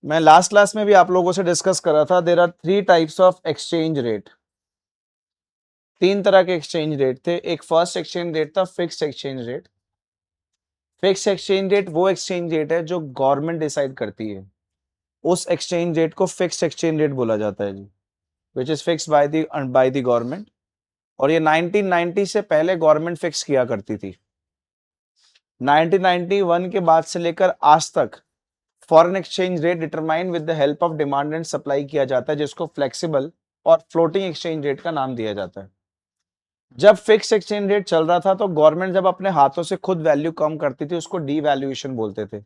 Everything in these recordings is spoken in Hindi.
मैं लास्ट क्लास में भी आप लोगों से डिस्कस कर रहा था, there are 3 types of exchange rate. 3 तरह के एक्सचेंज रेट थे। एक फर्स्ट एक्सचेंज रेट था fixed exchange rate. Fixed exchange rate वो एक्सचेंज रेट है जो गवर्नमेंट डिसाइड करती है, उस एक्सचेंज रेट को फिक्स्ड एक्सचेंज रेट बोला जाता है जी, which is fixed by the government. और ये 1990 से पहले गवर्नमेंट फिक्स किया करती थी। 1991 के बाद से लेकर आज तक foreign exchange rate determine with the help of demand and supply किया जाता है, जिसको फ्लेक्सिबल और फ्लोटिंग एक्सचेंज रेट का नाम दिया जाता है। जब फिक्स एक्सचेंज रेट चल रहा था तो गवर्नमेंट जब अपने हाथों से खुद वैल्यू कम करती थी उसको डीवैल्यूएशन बोलते थे।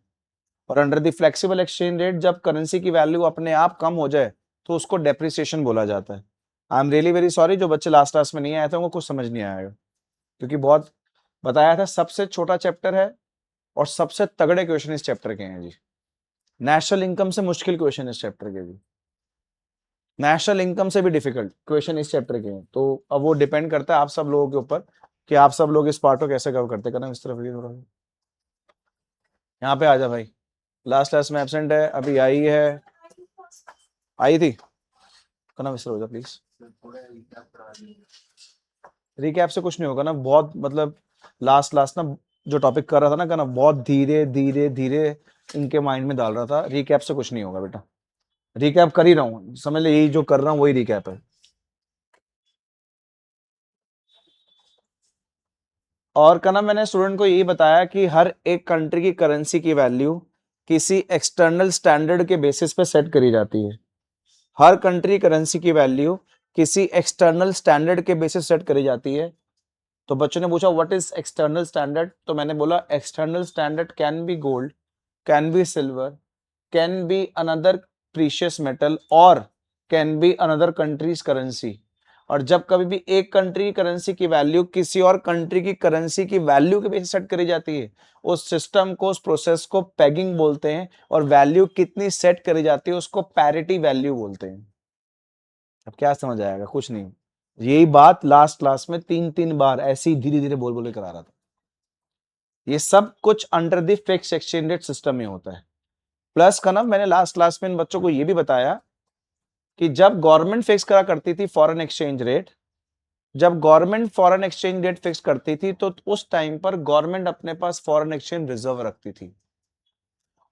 और under the flexible exchange rate जब करेंसी की वैल्यू अपने आप कम हो जाए तो उसको डेप्रिसिएशन बोला जाता है। I am really very sorry, जो बच्चे लास्ट क्लास में नहीं आए थे उनको कुछ समझ नहीं आएगा, क्योंकि बहुत बताया था। सबसे छोटा चैप्टर है और सबसे तगड़े क्वेश्चन इस चैप्टर के हैं जी। नेशनल इनकम से मुश्किल क्वेश्चन इस चैप्टर के जी, नेशनल इनकम से भी डिफिकल्ट क्वेश्चन इस चैप्टर के हैं। तो अब वो डिपेंड करता है आप सब लोगों के ऊपर कि आप सब लोग इस पार्ट को कैसे कवर करते हैं। इस तरफ ये थोड़ा यहाँ पे आ जा भाई, लास्ट क्लास में एब्सेंट है, अभी आई है, आई थी करना मिस्टर हो जा प्लीज। रिकैप से कुछ नहीं होगा ना, बहुत मतलब लास्ट लास्ट ना जो टॉपिक कर रहा था ना करना, बहुत धीरे धीरे धीरे इनके माइंड में डाल रहा था। रिकैप से कुछ नहीं होगा बेटा, रिकैप कर ही रहा हूँ, समझ ले यही जो कर रहा हूँ वही रिकैप है। और का ना मैंने स्टूडेंट को यही बताया कि हर एक कंट्री की करेंसी की वैल्यू किसी एक्सटर्नल स्टैंडर्ड के बेसिस पे सेट करी जाती है। हर कंट्री करेंसी की वैल्यू किसी एक्सटर्नल स्टैंडर्ड के बेसिस सेट करी जाती है। तो बच्चों ने पूछा व्हाट इज एक्सटर्नल स्टैंडर्ड, तो मैंने बोला external standard can be gold, can be silver, can be another precious metal और can be another country's currency. और जब कभी भी एक कंट्री की करेंसी की वैल्यू किसी और कंट्री की करेंसी की वैल्यू के बेसिस सेट करी जाती है, उस सिस्टम को, उस प्रोसेस को पेगिंग बोलते हैं। और वैल्यू कितनी सेट करी जाती है उसको पैरिटी वैल्यू बोलते हैं। अब क्या समझ आएगा? कुछ नहीं, यही बात लास्ट क्लास में 3 3 बार ऐसे ही धीरे धीरे बोल बोल के करा रहा था। ये सब कुछ under the fixed exchange rate system में होता है। प्लस का ना मैंने लास्ट क्लास में इन बच्चों को ये भी बताया कि जब गवर्नमेंट फिक्स करा करती थी फॉरेन एक्सचेंज रेट, जब government foreign exchange rate fix करती थी तो उस टाइम पर गवर्नमेंट अपने पास फॉरेन एक्सचेंज रिजर्व रखती थी।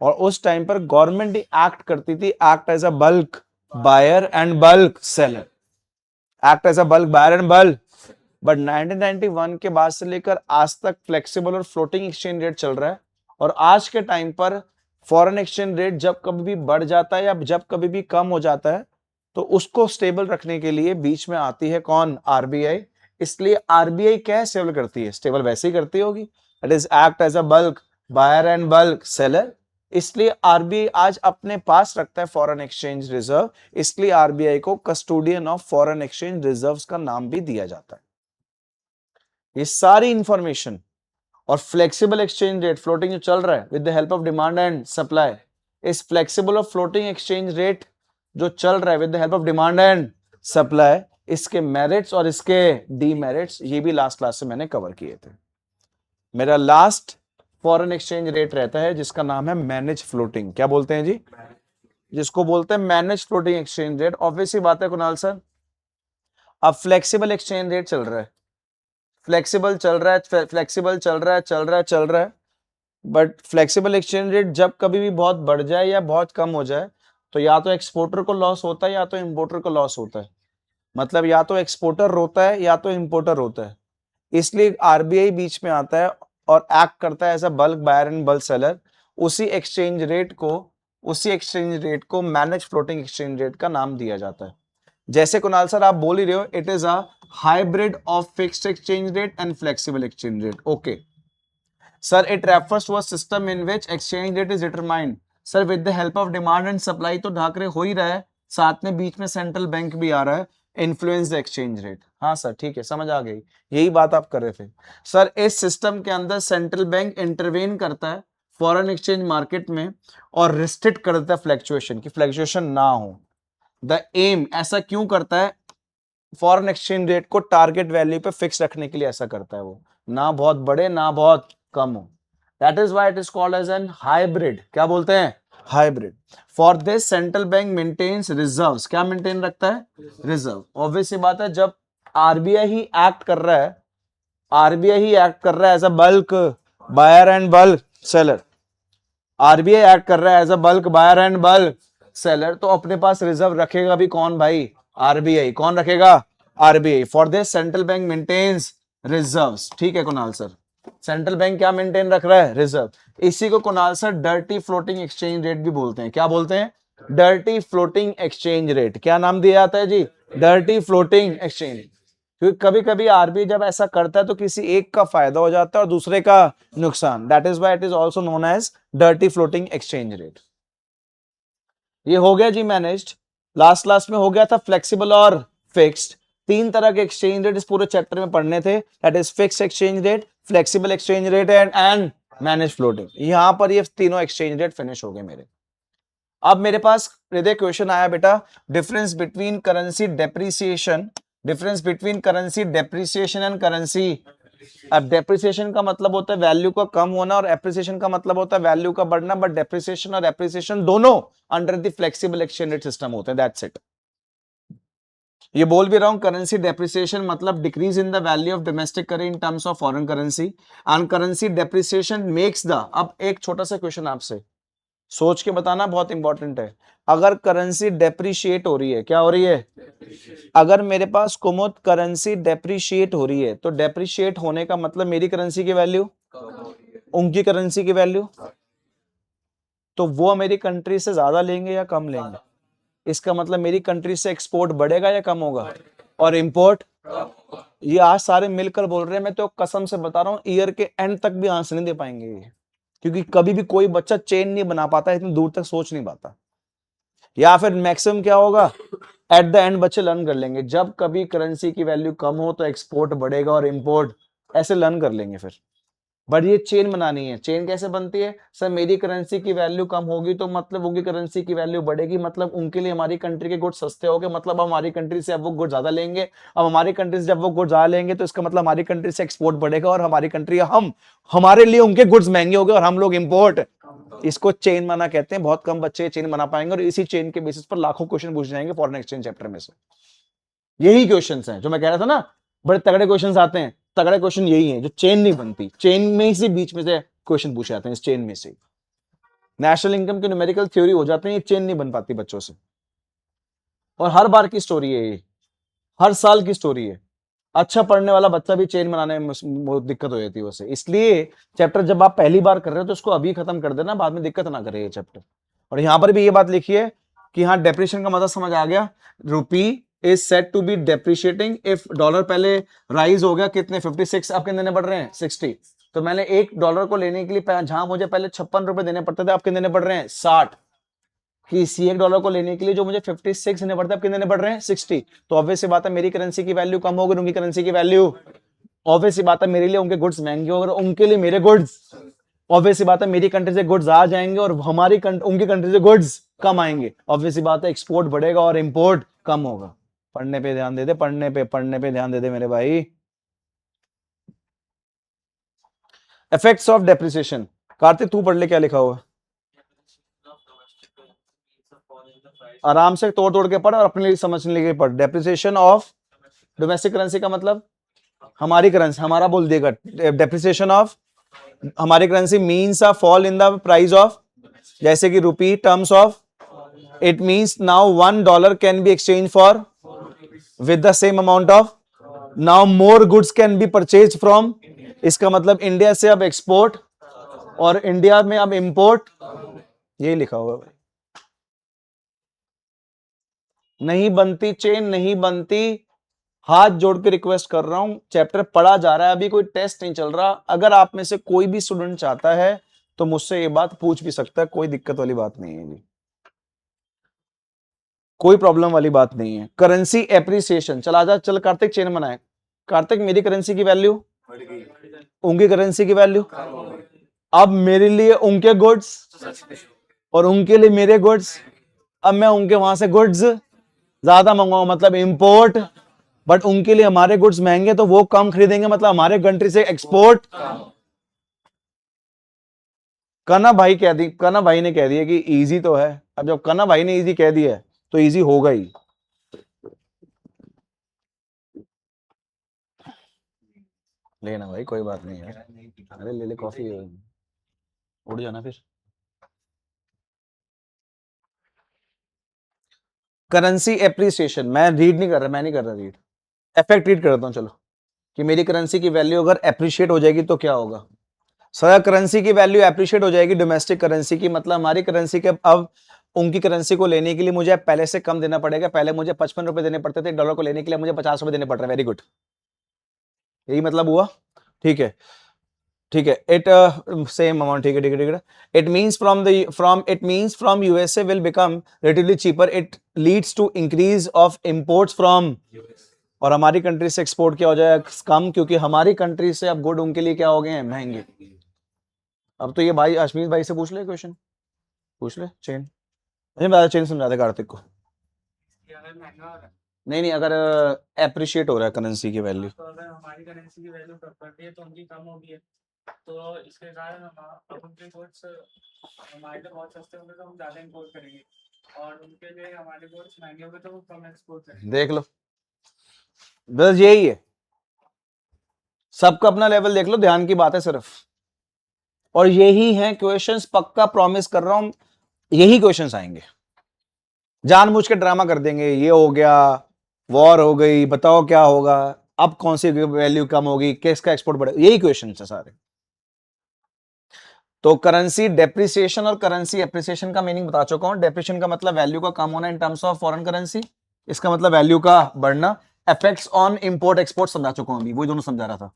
और उस टाइम पर गवर्नमेंट ही एक्ट करती थी, act as a bulk buyer and bulk seller, act as a bulk buyer and bulk. But 1991 के बाद से लेकर आज तक फ्लेक्सिबल और फ्लोटिंग एक्सचेंज रेट चल रहा है। और आज के टाइम पर फॉरेन एक्सचेंज रेट जब कभी भी बढ़ जाता है या जब कभी भी कम हो जाता है तो उसको स्टेबल रखने के लिए बीच में आती है कौन? आरबीआई। इसलिए आरबीआई क्या स्टेबल करती है? स्टेबल वैसे ही करती होगी, it is act as a bulk buyer and bulk seller. इसलिए आरबीआई आज अपने पास रखता है फॉरेन एक्सचेंज रिजर्व, इसलिए आरबीआई को custodian of foreign exchange reserves का नाम भी दिया जाता है। ये सारी इंफॉर्मेशन और फ्लेक्सिबल एक्सचेंज रेट फ्लोटिंग जो चल रहा है with the help of demand and supply, इस फ्लेक्सिबल और फ्लोटिंग एक्सचेंज रेट जो चल रहा है with the help of demand and supply, इसके मेरिट्स और इसके डीमेरिट्स ये भी लास्ट क्लास से मैंने कवर किए थे। मेरा लास्ट फॉरेन एक्सचेंज रेट रहता है जिसका नाम है मैनेज फ्लोटिंग। क्या बोलते हैं जी? जिसको बोलते हैं manage floating exchange rate. Obviously बात है कुणाल सर, अब फ्लेक्सिबल एक्सचेंज रेट चल रहा है, फ्लेक्सिबल चल रहा है, फ्लेक्सिबल चल रहा है, चल रहा है, चल रहा है। बट फ्लेक्सिबल एक्सचेंज रेट जब कभी भी बहुत बढ़ जाए या बहुत कम हो जाए तो या तो एक्सपोर्टर को लॉस होता है या तो इंपोर्टर को लॉस होता है। मतलब या तो एक्सपोर्टर रोता है या तो इंपोर्टर रोता है। इसलिए आरबीआई बीच में आता है और एक्ट करता है as a bulk buyer and bulk seller. उसी एक्सचेंज रेट को उसी एक्सचेंज रेट को मैनेज फ्लोटिंग एक्सचेंज रेट का नाम दिया जाता है। जैसे कुणाल सर आप बोल ही रहे हो, it is a hybrid of fixed exchange rate and flexible exchange rate. Okay sir, it refers to a system in which exchange rate is determined. Sir with the help of demand and supply तो ढाकरे हो ही रहा है, साथ में बीच में सेंट्रल बैंक भी आ रहा है, इन्फ्लुएंस द एक्सचेंज रेट। हाँ सर ठीक है, समझ आ गई, यही बात आप कर रहे थे। सर इस सिस्टम के अंदर सेंट्रल बैंक इंटरवेन करता है फॉरेन एक्सचेंज मार्केट में और रिस्ट्रिक्ट कर देता है फ्लैक्चुएशन, की फ्लैक्चुएशन ना हो। द एम ऐसा क्यों करता है? फॉरेन एक्सचेंज रेट को टारगेट वैल्यू पे फिक्स रखने के लिए ऐसा करता है वो, ना बहुत बढ़े ना बहुत कम हो। That is why it is called as an hybrid. क्या बोलते हैं? Hybrid. For this central bank maintains reserves, क्या मेंटेन रखता है? रिजर्व। ऑब्वियस सी बात है, जब आरबीआई ही एक्ट कर रहा है, आरबीआई ही एक्ट कर रहा है as a bulk buyer and bulk seller, RBI act कर रहा है as a bulk buyer and bulk seller, तो अपने पास रिजर्व रखेगा भी कौन भाई? आरबीआई। कौन रखेगा? RBI. For this central bank maintains reserves. ठीक है कुणाल सर, सेंट्रल बैंक क्या मेंटेन रख रहा है? रिजर्व। इसी को Kunal sir dirty floating exchange rate भी बोलते हैं। क्या बोलते हैं? Dirty floating exchange rate. क्या नाम दिया जाता है जी? Dirty floating exchange. क्योंकि कभी कभी आरबीआई जब ऐसा करता है तो किसी एक का फायदा हो जाता है और दूसरे का नुकसान। That is why it is also known as dirty floating exchange rate. ये हो गया जी मैनेज्ड। लास्ट क्लास में हो गया था फ्लेक्सिबल और फिक्स्ड। तीन तरह के एक्सचेंज रेट इस पूरे चैप्टर में पढ़ने थे, that is fixed exchange rate, flexible exchange rate and manage floating. यहां पर ये तीनों एक्सचेंज रेट फिनिश हो गए मेरे। अब मेरे पास हृदय क्वेश्चन आया बेटा, difference between currency depreciation, difference between currency depreciation and currency. अब डेप्रिसिएशन का मतलब होता है वैल्यू का कम होना और एप्रिसिएशन का मतलब होता है वैल्यू का बढ़ना, बट डेप्रिसिएशन और एप्रिसिएशन दोनों under the flexible exchange rate system होते हैं। That's it. ये बोल भी रहा हूं, करेंसी डेप्रिसिएशन मतलब decrease in the value of domestic currency in terms of foreign currency, and currency depreciation makes the. अब एक छोटा सा क्वेश्चन आपसे सोच के बताना, बहुत इंपॉर्टेंट है। अगर करेंसी डेप्रिशिएट हो रही है, क्या हो रही है? अगर मेरे पास कुमुद करेंसी डेप्रिशिएट हो रही है, तो डेप्रिशिएट होने का मतलब मेरी करेंसी की वैल्यू, उनकी करेंसी की वैल्यू, तो वो मेरी कंट्री से ज्यादा लेंगे या कम लेंगे? इसका मतलब मेरी कंट्री से एक्सपोर्ट बढ़ेगा या कम होगा? और इंपोर्ट? ये आज सारे मिलकर बोल रहे हैं, मैं तो कसम से बता रहा हूं ईयर के एंड तक भी आंसर नहीं दे पाएंगे ये, क्योंकि कभी भी कोई बच्चा चेन नहीं बना पाता, इतनी दूर तक सोच नहीं पाता। या फिर मैक्सिमम क्या होगा, एट द एंड बच्चे लर्न कर लेंगे, जब कभी करेंसी की वैल्यू कम हो तो एक्सपोर्ट बढ़ेगा और इंपोर्ट, ऐसे लर्न कर लेंगे फिर। बट ये चेन बनानी है। चेन कैसे बनती है? सर मेरी करेंसी की वैल्यू कम होगी तो मतलब उनकी करेंसी की वैल्यू बढ़ेगी, मतलब उनके लिए हमारी कंट्री के गुड्स सस्ते हो गए, मतलब हमारी कंट्री से अब वो गुड्स ज्यादा लेंगे। अब हमारी कंट्री से जब वो गुड्स ज्यादा लेंगे तो इसका मतलब हमारी कंट्री से एक्सपोर्ट बढ़ेगा और हमारी कंट्री, हम, हमारे लिए उनके गुड्स महंगे हो गए और हम लोग इंपोर्ट। इसको चेन बना कहते हैं। बहुत कम बच्चे चेन बना पाएंगे और इसी चेन के बेसिस पर लाखों क्वेश्चन पूछ जाएंगे फॉरेन एक्सचेंज चैप्टर में से। यही क्वेश्चंस हैं जो मैं कह रहा था ना, बड़े तगड़े क्वेश्चंस आते हैं। तगड़े क्वेश्चन यही हैं जो चेन नहीं बनती, चेन में से बीच में से क्वेश्चन पूछे जाते हैं, इस चेन में से। नेशनल इनकम की न्यूमेरिकल थ्योरी हो जाते हैं, ये चेन नहीं बन पाती बच्चों से। और हर बार की स्टोरी है ये, हर साल की स्टोरी है। अच्छा पढ़ने वाला बच्चा भी चेन बनाने में बहुत दिक्कत हो जाती है उसे। इसलिए चैप्टर जब आप पहली बार कर रहे हो तो उसको अभी खत्म कर देना, बाद में दिक्कत ना करे ये चैप्टर। और यहां पर भी ये बात लिखी है कि हाँ डेप्रिशिएशन का मतलब समझ आ गया। Rupee is set to be depreciating if dollar पहले राइज हो गया कितने 56, अब कितने देने पड़ रहे हैं 60। तो मैंने $1 को लेने के लिए जहां मुझे पहले 56 रुपए देने पड़ते थे, अब कितने देने पड़ रहे हैं 60। कि इसी $1 को लेने के लिए जो मुझे 56 देने पड़ता है, अब कितने देने पड़ रहे हैं 60। तो ऑब्वियस सी बात है मेरी करेंसी की वैल्यू कम होगी, उनकी करेंसी की वैल्यू। ऑब्वियस सी बात है मेरे लिए उनके गुड्स महंगे होंगे और उनके लिए मेरे गुड्स। ऑब्वियस सी बात है मेरी कंट्री से गुड्स आ जाएंगे और उनकी कंट्री से गुड्स कम आएंगे। ऑब्वियस सी बात है एक्सपोर्ट बढ़ेगा और इंपोर्ट कम होगा। पढ़ने पे ध्यान दे दे, पढ़ने पे ध्यान दे दे मेरे भाई। इफेक्ट्स ऑफ डेप्रिसिएशन, कार्तिक तू पढ़ ले क्या लिखा हुआ, आराम से तोड़ तोड़ के पढ़ और अपने लिए समझने के लिए पढ़। डेप्रिसिएशन ऑफ डोमेस्टिक करेंसी का मतलब हमारी करेंसी, हमारा बोल देगा। डेप्रिसिएशन ऑफ हमारी currency means a fall in the price of, जैसे कि rupee terms of, it means now $1 can be exchange for with the same amount of, now more goods can be purchase from. इसका मतलब इंडिया से अब एक्सपोर्ट और इंडिया में अब इंपोर्ट, यही लिखा हुआ है। नहीं बनती चेन, नहीं बनती। हाथ जोड़ के रिक्वेस्ट कर रहा हूं, चैप्टर पढ़ा जा रहा है, अभी कोई टेस्ट नहीं चल रहा। अगर आप में से कोई भी स्टूडेंट चाहता है तो मुझसे ये बात पूछ भी सकता है, कोई दिक्कत वाली बात नहीं है जी, कोई प्रॉब्लम वाली बात नहीं है। करेंसी एप्रिसिएशन, चल आजा, चल कार्तिक चेन बनाए। कार्तिक मेरी करेंसी की वैल्यू, उनकी करेंसी की वैल्यू, अब मेरे लिए उनके गुड्स और उनके लिए मेरे गुड्स, अब मैं उनके वहां से गुड्स ज्यादा मंगवाऊं मतलब इंपोर्ट, बट उनके लिए हमारे गुड्स महंगे तो वो कम खरीदेंगे, मतलब हमारे कंट्री से एक्सपोर्ट। कना भाई ने कह दिया कि इजी तो है। अब जब कना भाई ने इजी कह दिया है तो इजी होगा ही। लेना भाई, कोई बात नहीं यार। अरे ले ले कॉफी, उड़ जाना फिर। करेंसी एप्रिसिएशन, मैं रीड नहीं कर रहा, मैं नहीं कर रहा रीड, इफेक्ट रीड करता हूँ चलो। कि मेरी करेंसी की वैल्यू अगर एप्रिशिएट हो जाएगी तो क्या होगा। सर करेंसी की वैल्यू एप्रिशिएट हो जाएगी डोमेस्टिक करेंसी की, मतलब हमारी करेंसी के अब उनकी करेंसी को लेने के लिए मुझे पहले से कम देना पड़ेगा। पहले मुझे 55 रुपए देने पड़ते थे डॉलर को लेने के लिए, मुझे 50 रुपए देने पड़ रहे हैं। वेरी गुड, यही मतलब हुआ। ठीक है, ठीक है। इट सेम अमाउंट, ठीक है ठीक है ठीक है। It means from USA will become relatively cheaper, it leads to increase of imports from, और हमारी कंट्री से एक्सपोर्ट क्या हो जाए कम, क्योंकि हमारी कंट्री से अब गुड उनके लिए क्या हो गए हैं, महंगे। अब तो ये भाई अश्मीत भाई से पूछ ले क्वेश्चन, पूछ ले चेन, मुझे बता चेन समझा दे कार्तिक को। नहीं नहीं, अगर एप्रिशिएट हो रहा है करेंसी की वैल्यू, तो अगर हमारी करेंसी की वैल्यू कम करती है तो उनकी कम होगी है, तो इसके कारण अब उनके गुड्स हमारे लिए बहुत सस्ते होंगे तो हम ज़्यादा इंपोर्ट करेंगे, और उनके लिए हमारे गुड्स महंगे होंगे तो वो कम एक्सपोर्ट करेंगे। देख लो, बस यही है, सबका अपना लेवल देख लो, ध्यान की बात है सिर्फ। और यही है क्वेश्चंस, पक्का प्रॉमिस कर रहा हूं, यही क्वेश्चंस आएंगे। जानबूझ के ड्रामा कर देंगे, ये हो गया, वॉर हो गई, बताओ क्या होगा, अब कौन सी वैल्यू कम होगी, किसका एक्सपोर्ट बढ़ेगा, यही क्वेश्चन है सारे। तो करेंसी डेप्रिसिएशन और करेंसी एप्रिसिएशन का मीनिंग बता चुका हूं। डेप्रिसिएशन का मतलब वैल्यू का कम होना in terms of foreign currency, इसका मतलब वैल्यू का बढ़ना। इफेक्ट्स ऑन इंपोर्ट एक्सपोर्ट समझा चुका हूं अभी, वही दोनों समझा रहा था,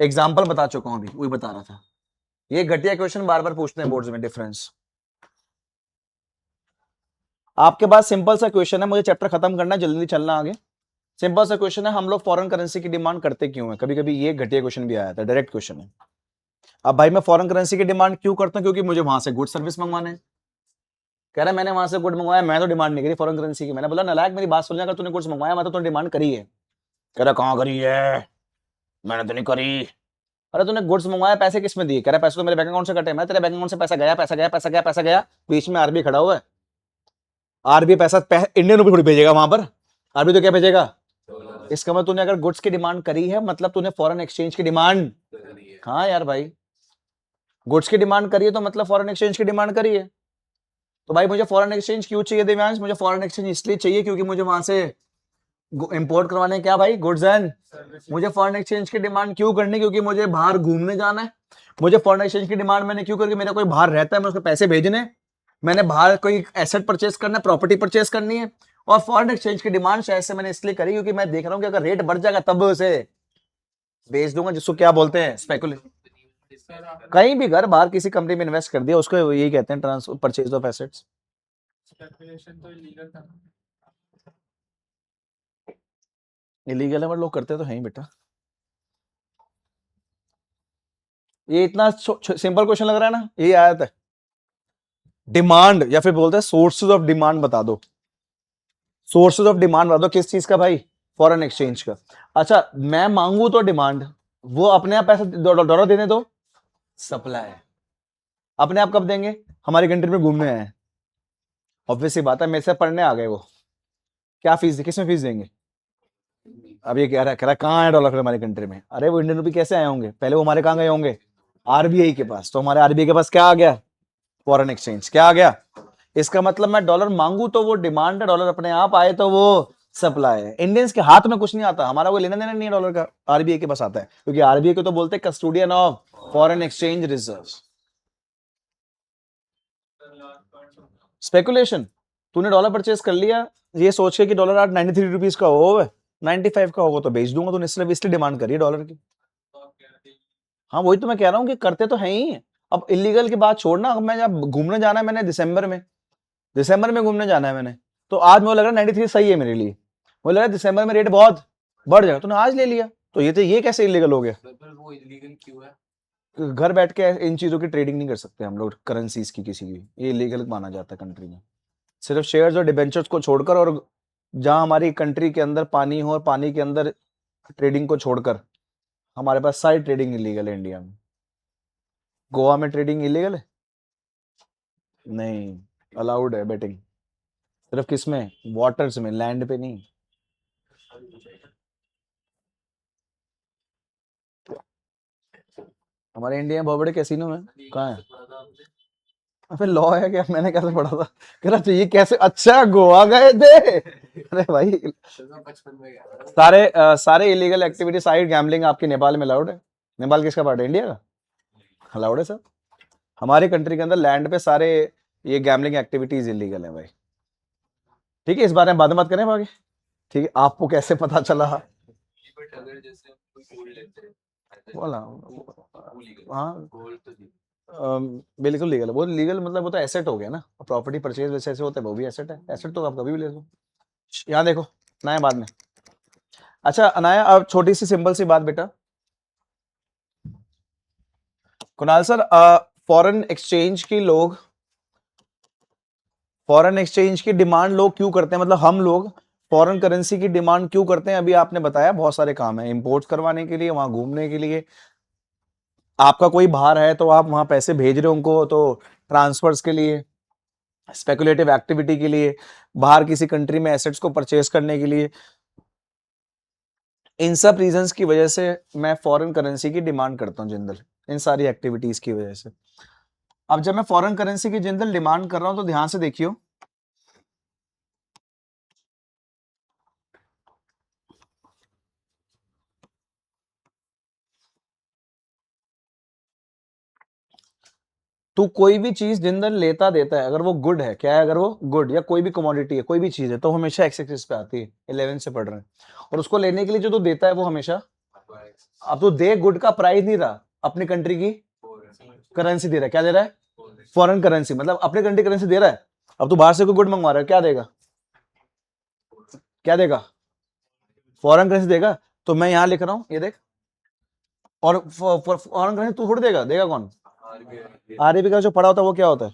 एग्जाम्पल बता चुका हूं अभी, वही बता रहा था। ये घटिया क्वेश्चन बार बार पूछते हैं बोर्ड्स में, डिफरेंस। आपके पास सिंपल सा क्वेश्चन है, मुझे चैप्टर खत्म करना है, जल्दी चलना आगे। सिंपल सा क्वेश्चन है, हम लोग फॉरेन करेंसी की डिमांड करते क्यों है, कभी कभी ये घटिया क्वेश्चन भी आया था, डायरेक्ट क्वेश्चन है। अब भाई मैं फॉरेन करेंसी की डिमांड क्यों करता हूं, क्योंकि मुझे वहां से गुड सर्विस मंगवाने हैं। कह रहा है मैंने वहां से गुड मंगवाया, मैं तो डिमांड नहीं करी फॉरेन करेंसी की। मैंने बोला नालायक, मेरी बात सुन ले, अगर तूने गुड्स मंगवाया मैं तो तूने डिमांड करी है। कह रहा कहां करी है, मैंने तो नहीं करी। अरे तूने गुड्स मंगवाया, पैसे किस में दिए, कह रहा पैसे तो मेरे बैंक अकाउंट से कटे। मैं तेरे बैंक अकाउंट से पैसा गया, पैसा गया, पैसा गया, पैसा गया, बीच में आरबीआई खड़ा हुआ है। आरबीआई इंडियन रुपी थोड़ी भेजेगा वहां पर, आरबीआई तो क्या भेजेगा। इसका मतलब तूने अगर गुड्स की डिमांड करी है, मतलब तूने फॉरेन एक्सचेंज की डिमांड, हाँ यार भाई, गुड्स की डिमांड करी है तो मतलब फॉरेन एक्सचेंज की डिमांड करी है। तो भाई मुझे फॉरेन एक्सचेंज क्यों चाहिए देवांश, मुझे फॉरेन एक्सचेंज इसलिए चाहिए क्योंकि मुझे वहां से इंपोर्ट करवाने क्या भाई, गुड्स एंड। मुझे फॉरेन एक्सचेंज की डिमांड क्यों करनी, क्योंकि मुझे बाहर घूमने जाना है। मुझे फॉरेन एक्सचेंज की डिमांड मैंने क्यों करके, मेरा कोई बाहर रहता है, मैं उसको पैसे भेजने, मैंने बाहर कोई एसेट परचेस करना है, प्रॉपर्टी परचेस करनी है। और फॉरेन एक्सचेंज की डिमांड शायद से मैंने इसलिए करी क्योंकि मैं देख रहा हूँ कि अगर रेट बढ़ जाएगा तब उसे बेच दूंगा, जिसको क्या बोलते हैं स्पेकुलेट। कहीं भी घर बाहर किसी कंपनी में इन्वेस्ट कर दिया, उसको यही कहते हैं transfer purchase of assets. Speculation तो इलीगल था। इलीगल है बट लोग करते तो हैं ही बेटा। ये इतना सिंपल क्वेश्चन लग रहा है ना, ये आया था। डिमांड या फिर बोलते हैं सोर्सेज ऑफ डिमांड बता दो, सोर्सेज ऑफ डिमांड बता दो, किस चीज का भाई, फॉरेन एक्सचेंज का। अच्छा मैं मांगू तो डिमांड, वो अपने आप पैसा डॉलर देने दो, सप्लाई। अपने आप कब देंगे, हमारी कंट्री में घूमने आए हैं, ऑब्वियस सी बात है, मेरे से पढ़ने आ गए वो, क्या फीस, किसमें फीस देंगे। अब ये कह रहा है कहाँ है डॉलर फिर हमारी कंट्री में, अरे वो इंडियन रुपी कैसे आए होंगे, पहले वो हमारे कहाँ गए होंगे, आरबीआई के पास। तो हमारे आरबीआई के पास क्या आ गया, फॉरेन एक्सचेंज क्या आ गया। इसका मतलब मैं डॉलर मांगू तो वो डिमांड है, डॉलर अपने आप आए तो वो सप्लाई है। इंडियंस के हाथ में कुछ नहीं आता, हमारा कोई लेना देना नहीं है डॉलर का, आरबीआई के पास आता है, क्योंकि आरबीआई को तो बोलते हैं custodian of foreign exchange reserves. Speculation, तूने डॉलर परचेस कर लिया ये सोच के कि डॉलर आज 93 रुपीज का हो, 95 का होगा तो बेच दूंगा, तूने इसलिए डिमांड करी है डॉलर की। हाँ वही तो मैं कह रहा हूँ कि करते तो है ही। अब इलीगल की बात छोड़ना, अब मैं जब घूमने जाना है, मैंने दिसंबर में घूमने जाना है मैंने, तो आज मुझे लग रहा है 93 सही है मेरे लिए, मुझे लग रहा है दिसंबर में रेट बहुत बढ़ जाएगा, तूने आज ले लिया, तो ये कैसे इलीगल हो गया। वो इलीगल क्यों है। घर बैठ के इन चीजों की ट्रेडिंग नहीं कर सकते हम लोग, करेंसीज की किसी की, ये इलीगल माना जाता है कंट्री में। सिर्फ शेयर्स और डिबेंचर्स को छोड़कर, और जहां हमारी कंट्री के अंदर पानी हो और पानी के अंदर ट्रेडिंग को छोड़कर, हमारे पास सारी ट्रेडिंग इलीगल है इंडिया में। गोवा में ट्रेडिंग इलीगल है, नहीं, अलाउड है बेटिंग, सिर्फ किस में, वाटर्स में, लैंड पे नहीं। हमारे इंडिया में बहुत बड़े कैसीनो में कहाँ है? अबे लॉ है क्या, मैंने कैसे पढ़ा था, कह रहा ये कैसे, अच्छा गोवा गए थे। अरे भाई सारे इलीगल एक्टिविटी, साइड गैम्बलिंग आपके नेपाल में अलाउड है। नेपाल किसका पार्ट है, इंडिया का? अलाउड है सर। हमारी कंट्री के अंदर लैंड पे सारे ये गैम्बलिंग एक्टिविटीज इलीगल है भाई। ठीक है, इस बारे में बाद में बात करें आगे। ठीक है, आपको कैसे पता चला? बोला हाँ, बिल्कुल लीगल है वो, लीगल मतलब वो तो एसेट हो गया ना, प्रॉपर्टी परचेज वैसे ऐसे होता है, वो भी एसेट है, एसेट तो आप कभी भी ले लो। यहाँ देखो, अनाया बाद में। अच्छा अनाया, अब छोटी सी सिंपल सी बात बेटा, कुणाल सर, फॉरेन एक्सचेंज की लोग, फॉरेन एक्सचेंज की डिमांड लोग क्यों करते हैं, मतलब हम लोग फॉरेन करेंसी की डिमांड क्यों करते हैं? अभी आपने बताया बहुत सारे काम है, इंपोर्ट करवाने के लिए, वहां घूमने के लिए, आपका कोई बाहर है तो आप वहां पैसे भेज रहे हो उनको, तो ट्रांसफर्स के लिए, स्पेकुलेटिव एक्टिविटी के लिए, बाहर किसी कंट्री में एसेट्स को परचेज करने के लिए, इन सब रीजंस की वजह से मैं फॉरेन करेंसी की डिमांड करता हूं जिंदल, इन सारी एक्टिविटीज की वजह से। अब जब मैं फॉरेन करेंसी की जिंदल डिमांड कर रहा हूं तो ध्यान से देखियो, तू कोई भी चीज जिंदल लेता देता है, अगर वो गुड है, क्या है, अगर वो गुड या कोई भी कमोडिटी है, कोई भी चीज है, तो हमेशा एक्स एक्सिस पे आती है, 11 से पढ़ रहे हैं, और उसको लेने के लिए जो तू देता है वो हमेशा, अब तो दे, गुड का प्राइस नहीं रहा, अपनी कंट्री की करेंसी दे रहा है, क्या दे रहा है, फॉरेन करेंसी, मतलब अपने कंट्री करेंसी दे रहा है। अब तू बाहर से कोई गुड मंगवा रहा है, क्या देगा, क्या देगा, फॉरेन करेंसी देगा। तो मैं यहां लिख रहा हूं, ये देख, और फॉरेन करेंसी तू थोड़ी देगा, देगा कौन, आरबी का जो पड़ा होता है वो क्या होता है,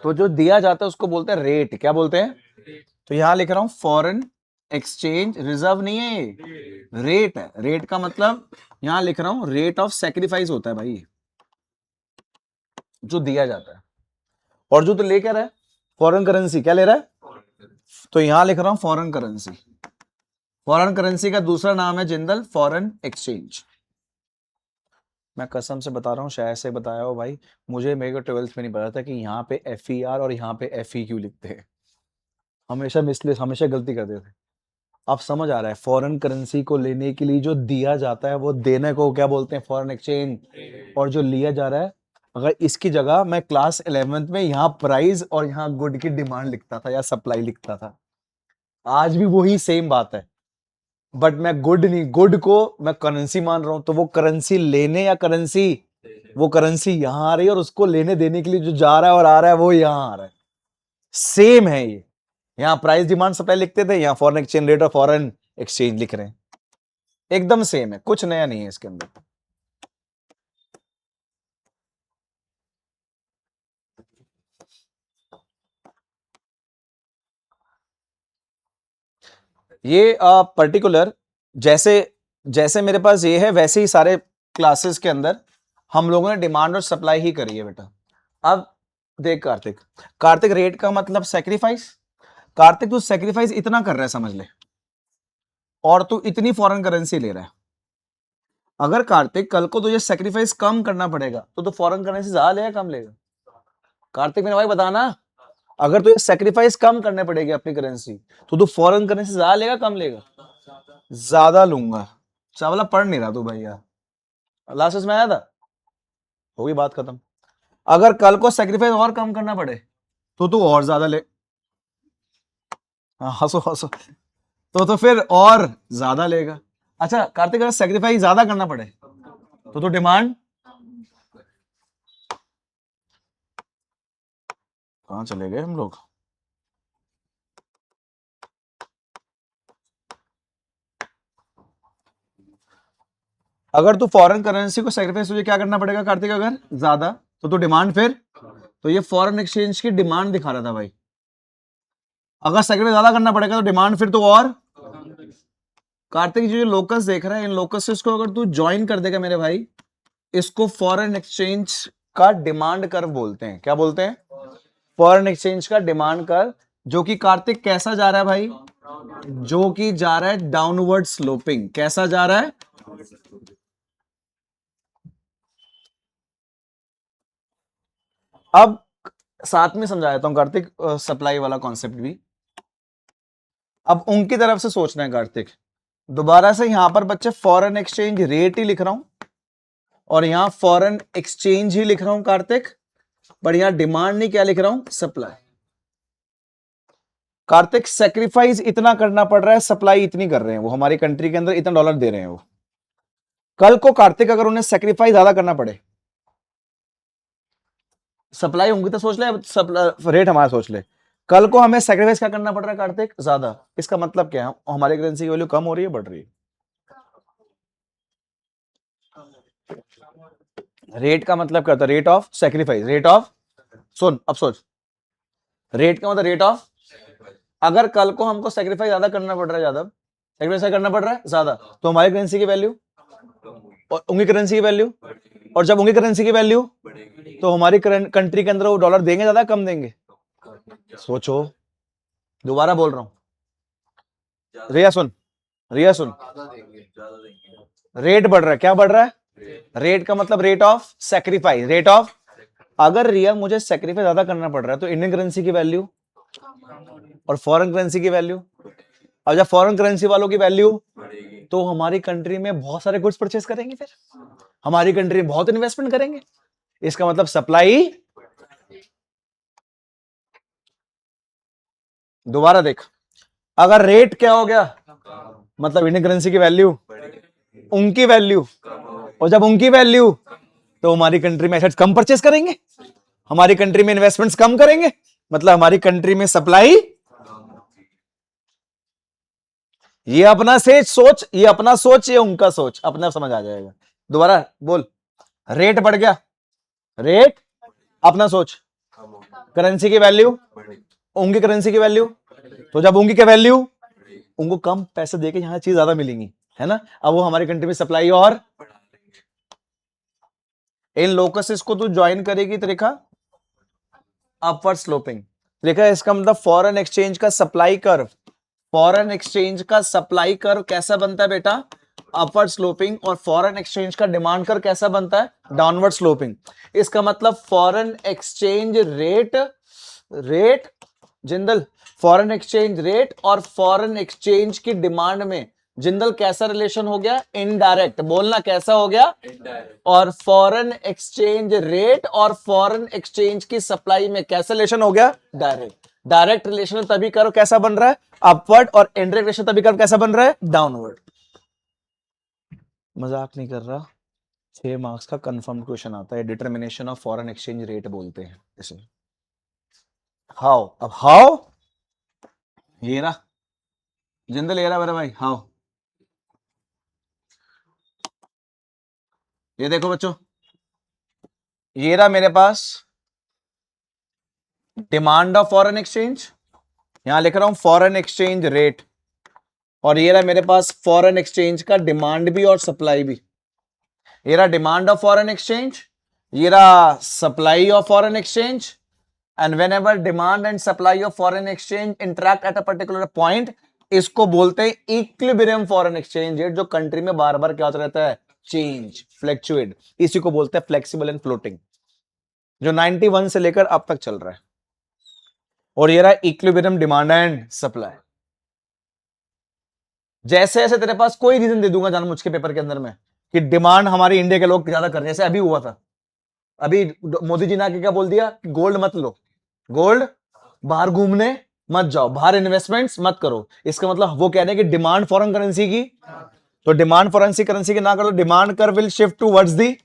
तो जो दिया जाता है उसको बोलते हैं रेट, क्या बोलते हैं, तो यहां लिख रहा हूं फॉरेन एक्सचेंज रिजर्व नहीं है ये, रेट है, रेट का मतलब यहां लिख रहा हूं रेट ऑफ सेक्रीफाइस होता है भाई, जो दिया जाता है। और जो तो ले क्या रहा है, फॉरेन करेंसी, क्या ले रहा है, तो यहां लिख रहा हूं फॉरेन करेंसी, फॉरेन करेंसी का दूसरा नाम है जिंदल फॉरेन एक्सचेंज। मैं कसम से बता रहा हूँ, शायद से बताया हो भाई, मुझे, मेरे को 12th में नहीं पता था कि यहाँ पे FER और यहाँ पे FEQ लिखते हैं, हमेशा मिसले, हमेशा गलती करते थे। अब समझ आ रहा है, फॉरेन करेंसी को लेने के लिए जो दिया जाता है वो देने को क्या बोलते हैं, फॉरेन एक्सचेंज, और जो लिया जा रहा है, अगर इसकी जगह मैं क्लास 11th में यहाँ प्राइस और यहाँ गुड की डिमांड लिखता था या सप्लाई लिखता था, आज भी वही सेम बात है, बट मैं गुड नहीं, गुड को मैं करेंसी मान रहा हूं, तो वो करेंसी लेने या करेंसी, वो करेंसी यहां आ रही है, और उसको लेने देने के लिए जो जा रहा है और आ रहा है वो यहां आ रहा है, सेम है ये, यहाँ प्राइस डिमांड सप्लाई लिखते थे, यहाँ फॉरेन एक्सचेंज रेट और फॉरेन एक्सचेंज लिख रहे हैं, एकदम सेम है, कुछ नया नहीं है इसके अंदर। ये पर्टिकुलर, जैसे जैसे मेरे पास ये है, वैसे ही सारे क्लासेस के अंदर हम लोगों ने डिमांड और सप्लाई ही करी है बेटा। अब देख कार्तिक, कार्तिक रेट का मतलब सेक्रीफाइस, कार्तिक तू सेक्रीफाइस इतना कर रहा है समझ ले, और तू इतनी फॉरेन करेंसी ले रहा है, अगर कार्तिक कल को तुझे सेक्रीफाइस कम करना पड़ेगा तो फॉरेन करेंसी ज्यादा लेगा कम लेगा, कार्तिक मेरे भाई बताना, अगर तुझे सेक्रीफाइस कम करने पड़ेगी अपनी करेंसी, तो तू फॉरेन करेंसी ज्यादा लेगा कम लेगा, ज्यादा लूंगा। चावला पढ़ नहीं रहा तू भाई यार, लास्ट में आया था, होगी बात खत्म। अगर कल को सेक्रीफाइस और कम करना पड़े तो तू और ज्यादा ले, हाँ, हंसो हंसो, तो फिर और ज्यादा लेगा। अच्छा कार्तिक, अगर सेक्रीफाइस ज्यादा करना पड़े तो डिमांड, कहां चले गए हम लोग, अगर तू फॉरेन करेंसी को सेक्रीफाइस, तुझे क्या करना पड़ेगा कार्तिक, अगर ज्यादा, तो डिमांड फिर, तो ये फॉरेन एक्सचेंज की डिमांड दिखा रहा था भाई, अगर सेक्रीफाइस ज्यादा करना पड़ेगा तो डिमांड फिर तो और। कार्तिक जी जो लोकस देख रहा है, इन लोकस को अगर तू ज्वाइन कर देगा मेरे भाई, इसको फॉरेन एक्सचेंज का डिमांड कर्व बोलते हैं। क्या बोलते हैं? फॉरेन एक्सचेंज का डिमांड कर्व, जो कि कार्तिक कैसा जा रहा है भाई? जो कि जा रहा है डाउनवर्ड स्लोपिंग। कैसा जा रहा है? अब साथ में समझा देता हूं कार्तिक, सप्लाई वाला कॉन्सेप्ट भी। अब उनकी तरफ से सोचना है कार्तिक। दोबारा से यहां पर बच्चे फॉरेन एक्सचेंज रेट ही लिख रहा हूं और यहां फॉरेन एक्सचेंज ही लिख रहा हूं कार्तिक, पर यहां डिमांड नहीं, क्या लिख रहा हूं? सप्लाई। कार्तिक सेक्रीफाइस इतना करना पड़ रहा है, सप्लाई इतनी कर रहे हैं वो, हमारी कंट्री के अंदर इतना डॉलर दे रहे हैं वो। कल को कार्तिक अगर उन्हें सेक्रीफाइस ज्यादा करना पड़े, सप्लाई होंगी तो सोच ले, रेट हमारा सोच ले, कल को हमें सेक्रीफाइस क्या करना पड़ रहा है कार्तिक? ज्यादा। इसका मतलब क्या है? हमारी करेंसी की वैल्यू कम हो रही है, बढ़ रही है? रेट का मतलब क्या होता है? Rate of sacrifice, rate of, सुन अब सोच, रेट का मतलब रेट ऑफ, अगर कल को हमको सेक्रीफाइस ज्यादा करना पड़ रहा है, ज्यादा सेक्रीफाइस करना पड़ रहा है ज्यादा, तो हमारी करेंसी की वैल्यू और उनकी करेंसी की वैल्यू, और जब उनकी करेंसी की वैल्यू, तो हमारी कंट्री के अंदर वो डॉलर देंगे ज्यादा, कम देंगे? सोचो, दोबारा बोल रहा हूं, रिया सुन, रिया सुन, रेट बढ़ रहा है। क्या बढ़ रहा है? रेट का मतलब rate of sacrifice, rate of, अगर रिया मुझे सेक्रीफाइस ज्यादा करना पड़ रहा है तो इंडियन करेंसी की वैल्यू और फॉरेन करेंसी की वैल्यू, और जब फॉरेन करेंसी वालों की वैल्यू, तो हमारी कंट्री में बहुत सारे गुड्स परचेस करेंगे, फिर हमारी कंट्री में बहुत इन्वेस्टमेंट करेंगे। इसका मतलब सप्लाई। दोबारा देख, अगर रेट क्या हो गया, मतलब इंडियन करेंसी की वैल्यू, उनकी वैल्यू, और जब उनकी वैल्यू, तो हमारी कंट्री में एसेट्स कम परचेस करेंगे, हमारी कंट्री में इन्वेस्टमेंट्स कम करेंगे, मतलब हमारी कंट्री में सप्लाई। ये अपना से सोच, ये अपना सोच, ये उनका सोच, अपना समझ आ जाएगा। दोबारा बोल, रेट बढ़ गया, रेट, अपना सोच, करेंसी की वैल्यू, उनकी करेंसी की वैल्यू, तो जब उनकी क्या वैल्यू, उनको कम पैसे देके यहां चीज ज्यादा मिलेंगी, है ना? अब वो हमारी कंट्री में सप्लाई, और इन लोकसेस को तू ज्वाइन करेगी तो देखा अपवर्ड स्लोपिंग। देखा, इसका मतलब फॉरेन एक्सचेंज का सप्लाई कर्व, फॉरेन एक्सचेंज का सप्लाई कर्व कैसा बनता है बेटा? Upward sloping. और फॉरेन एक्सचेंज का डिमांड कर्व कैसा बनता है? Downward sloping. इसका मतलब foreign exchange rate, rate Jindal, foreign exchange rate और फॉरेन एक्सचेंज की डिमांड में जिंदल कैसा रिलेशन हो गया? इनडायरेक्ट। बोलना कैसा हो गया? और फॉरेन एक्सचेंज रेट और फॉरेन एक्सचेंज की सप्लाई में कैसा रिलेशन हो गया? डायरेक्ट। डायरेक्ट रिलेशन तभी कर्व कैसा बन रहा है? अपवर्ड। और इनडायरेक्ट रिलेशन तभी कर्व कैसा बन रहा है? डाउनवर्ड। मजाक नहीं कर रहा, 6 मार्क्स का कंफर्म क्वेश्चन आता है, determination of foreign exchange rate बोलते हैं इसे। हाउ, अब हाउ, ये रहा जिंदल, ये रहा मेरा भाई, हाउ। ये देखो बच्चों, ये रहा मेरे पास डिमांड ऑफ फॉरेन एक्सचेंज, यहां लिख रहा हूं फॉरेन एक्सचेंज रेट, और ये रहा मेरे पास फॉरेन एक्सचेंज का डिमांड भी और सप्लाई भी। ये रहा डिमांड ऑफ फॉरेन एक्सचेंज, ये रहा supply of foreign exchange, and when ever demand and supply of foreign exchange interact at a particular point, इसको बोलते हैं इक्विलिब्रियम फॉरेन एक्सचेंज रेट, जो कंट्री में बार बार क्या होता रहता है? Change, fluctuate. इसी को बोलते हैं फ्लेक्सिबल एंड फ्लोटिंग, जो 91 से लेकर अब तक चल रहा है। और ये रहा इक्विलिब्रियम डिमांड एंड सप्लाई। जैसे जैसे तेरे पास कोई रीजन दे दूंगा जानबूझ के पेपर के अंदर में कि डिमांड हमारे इंडिया के लोग ज्यादा कर रहे हैं, जैसे अभी हुआ था, अभी मोदी जी ने आके क्या बोल दिया? गोल्ड मत लो, गोल्ड, बाहर घूमने मत जाओ, बाहर इन्वेस्टमेंट्स मत करो। इसका मतलब वो कह रहे हैं कि डिमांड फॉरेन करेंसी की, तो डिमांड फॉरेन करेंसी की ना करो, डिमांड कर विल शिफ्ट टूवर्ड्स दी,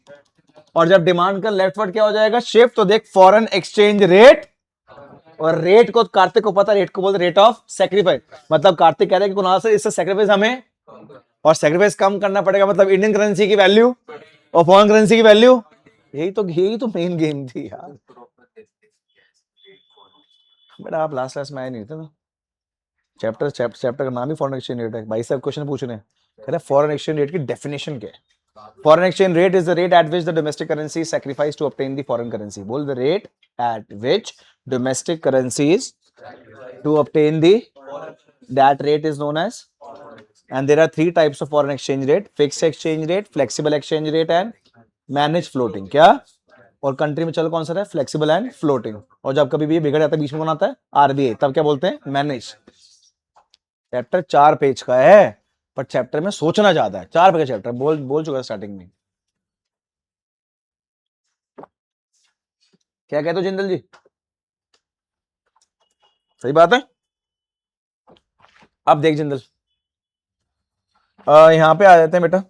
और जब डिमांड का लेफ्टवर्ड क्या हो जाएगा? शिफ्ट। तो देख, फॉरेन एक्सचेंज रेट, और रेट को कार्तिक को पता, रेट को बोलते रेट ऑफ सेक्रीफाइस। मतलब कार्तिक कह रहे हैं कि कुणाल से इससे सेक्रीफाइस हमें, और सेक्रीफाइस कम करना पड़ेगा, मतलब इंडियन करेंसी की वैल्यू और फॉरेन करेंसी की वैल्यू। यही तो मेन गेम थी यार। बेटा आप लास्ट क्लास में आए नहीं थे ना। चैप्टर का नाम ही फॉरेन एक्सचेंज रेट है। भाई साहब क्वेश्चन पूछ रहे हैं, कह रहे फॉरेन एक्सचेंज रेट की डेफिनेशन क्या है? Foreign exchange rate is the rate at which the domestic currency is sacrificed to obtain the foreign currency. बोल, the rate at which domestic currency is to obtain the, that rate is known as, and there are three types of foreign exchange rate: fixed exchange rate, flexible exchange rate and managed floating. क्या? और कंट्री में चल कौन सा है? Flexible and floating. और जब कभी भी बिगड़ जाता है, बीच में कौन आता है? आरबीआई. तब क्या बोलते हैं? मैनेज. चैप्टर 4 पेज का है, पर चैप्टर में सोचना ज्यादा है. 4 पेज का चैप्टर बोल चुका स्टार्टिंग में. क्या कहते हो जिंदल जी? सही बात है. अब देख जिंदल, यहां पे आ जाते हैं बेटा.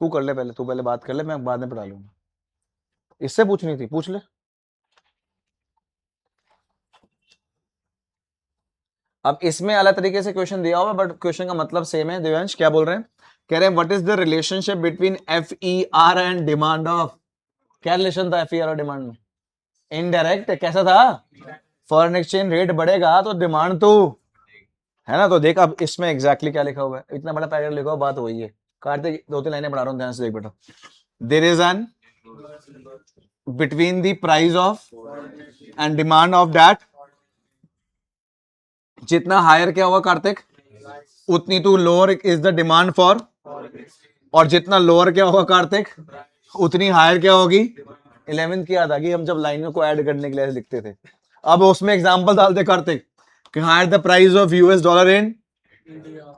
तू कर ले पहले, तू पहले बात कर ले, मैं बाद में पढ़ा लूंगा. इससे पूछनी थी, पूछ ले. अब इसमें अलग तरीके से क्वेश्चन दिया हुआ, बट क्वेश्चन का मतलब सेम है. देवांश क्या बोल रहे हैं? कह रहे हैं what is the relationship between FER and demand of. क्या रिलेशन था FER और डिमांड में? इनडायरेक्ट. कैसा था? फॉरेन एक्सचेंज रेट बढ़ेगा तो डिमांड तो है ना. तो देख अब इसमें एग्जैक्टली क्या लिखा हुआ है. इतना बड़ा पैराग्राफ लिखा हुआ, बात वही है. कार्तिक 2-3 लाइनें पढ़ा रहा हूँ, ध्यान से देख बेटा. There is an between the price of and demand of that. जितना हायर क्या होगा कार्तिक, उतनी तो lower is the demand for. और जितना लोअर क्या होगा कार्तिक, उतनी हायर क्या होगी. 11th की याद आ गई, हम जब लाइनों को ऐड करने के लिए लिखते थे. अब उसमें एग्जांपल डालते कार्तिक कि higher the price of US $, in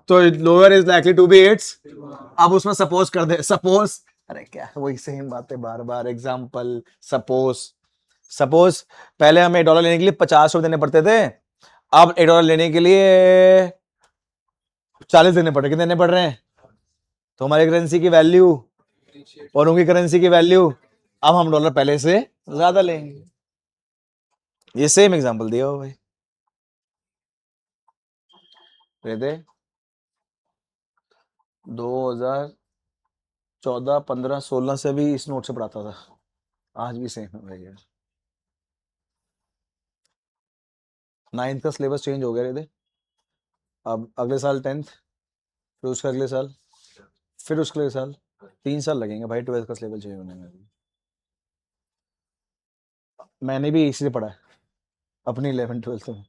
तो lower is likely to be its. अब उसमें सपोज कर दे, सपोज. अरे क्या वही सेम बात है बार बार. एग्जांपल सपोज पहले हमें $1 लेने के लिए 50 रुपए देने पड़ते थे. अब $1 लेने के लिए 40 देने पड़ रहे. कितने देने पड़ रहे हैं? तो हमारी करेंसी की वैल्यू और उनकी करेंसी की वैल्यू, अब हम डॉलर पहले से ज्यादा लेंगे. ये सेम एग्जांपल दिया हो भाई. दे 2014, 15, 16 से भी इस नोट से पढ़ाता था. आज भी सेम है भाई यार. 9th का सिलेबस चेंज हो गया. दे अब अगले साल 10th, फिर उसका अगले साल, फिर उसके अगले साल. 3 साल लगेंगे भाई 12th का सिलेबस चेंज होने में. मैंने भी इसी से पढ़ा है अपनी 11th 12th में.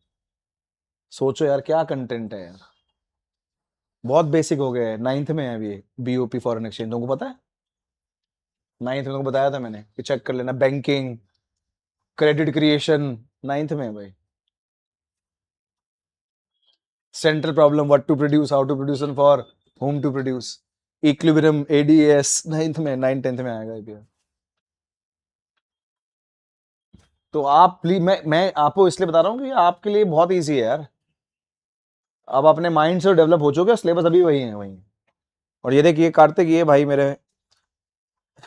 सोचो यार क्या कंटेंट है यार. बहुत बेसिक हो गया है. 9th में है अभी BOP फॉरेन एक्सचेंज. तुमको पता है? 9th में तुमको बताया था मैंने कि चेक कर लेना. बैंकिंग, क्रेडिट क्रिएशन 9th में है भाई. Central problem, what to produce, how to produce and for whom to produce. Equilibrium, ADS 9th में, 9th 10th में आएगा ये. तो आप प्लीज, मैं आपको इसलिए बता रहा हूँ कि आपके लिए बहुत इजी है यार. आप अपने माइंड से डेवलप हो चुके. सिलेबस अभी वही है वही. और ये देखिए कार्तिक, ये भाई मेरे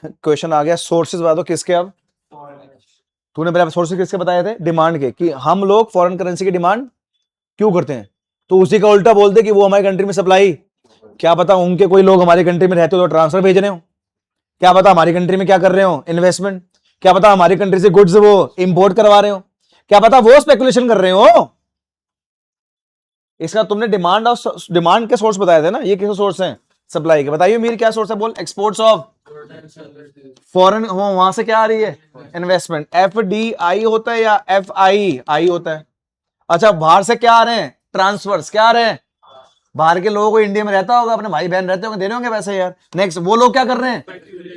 क्वेश्चन आ गया. सोर्सेज बता दो किसके. अब तूने पहले सोर्सेज किसके बताए थे? डिमांड के. कि हम लोग फॉरेन करेंसी की डिमांड क्यों करते हैं. तो उसी का उल्टा बोल दे कि वो हमारी कंट्री में सप्लाई. क्या पता उनके कोई लोग हमारी कंट्री में रहते हो तो ट्रांसफर भेज रहे हो. क्या पता हमारी कंट्री में क्या कर रहे हो, इन्वेस्टमेंट. क्या पता हमारी कंट्री से गुड्स वो इंपोर्ट करवा रहे हो. क्या पता वो स्पेकुलेशन कर रहे हो. इसका तुमने डिमांड के सोर्स बताए थे ना. ये किस सोर्स हैं? सप्लाई के. बताइए मीर क्या सोर्स है. बोल. Exports of foreign. वहां से क्या आ रही है? इन्वेस्टमेंट. FDI होता है या FII होता है? अच्छा, बाहर से क्या आ रहे हैं? ट्रांसफर्स. क्या आ रहे हैं? बाहर के लोगों को इंडिया में रहता होगा, अपने भाई बहन रहते होंगे, देने होंगे पैसे यार. नेक्स्ट, वो लोग क्या कर रहे हैं?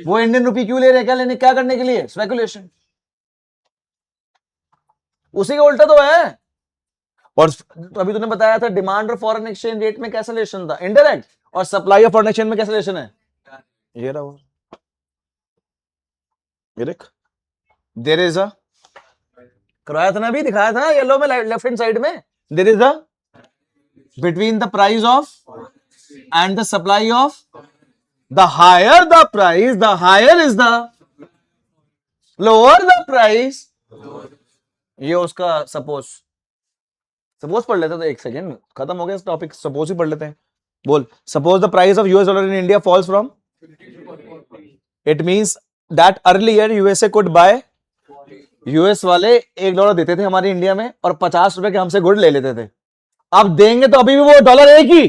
वो इंडियन रुपी क्यों ले रहे हैं? क्या लेने, क्या करने के लिए? स्पेकुलेशन. उसी का उल्टा तो है. और अभी तूने बताया था डिमांड और फॉरेन एक्सचेंज रेट में कैसा रिलेशन था? इनडायरेक्ट. और सप्लाई और फॉरेन एक्सचेंज में कैसा रिलेशन है? ये रहा वो. ये देख, देयर इज अ, करवाया था ना अभी, दिखाया था ना येलो में लेफ्ट हैंड साइड में. There is a between the price of and the supply of. The higher the price, the higher is the lower the price. ये उसका सपोज पढ़ लेते. तो एक सेकेंड, खत्म हो गया इस टॉपिक. सपोज ही पढ़ लेते हैं. बोल. Suppose the price of US $, in India falls from. It means that earlier USA could buy US वाले $1 देते थे हमारे इंडिया में और ₹50 के हमसे गुड ले लेते थे। अब देंगे तो अभी भी वो डॉलर एक ही,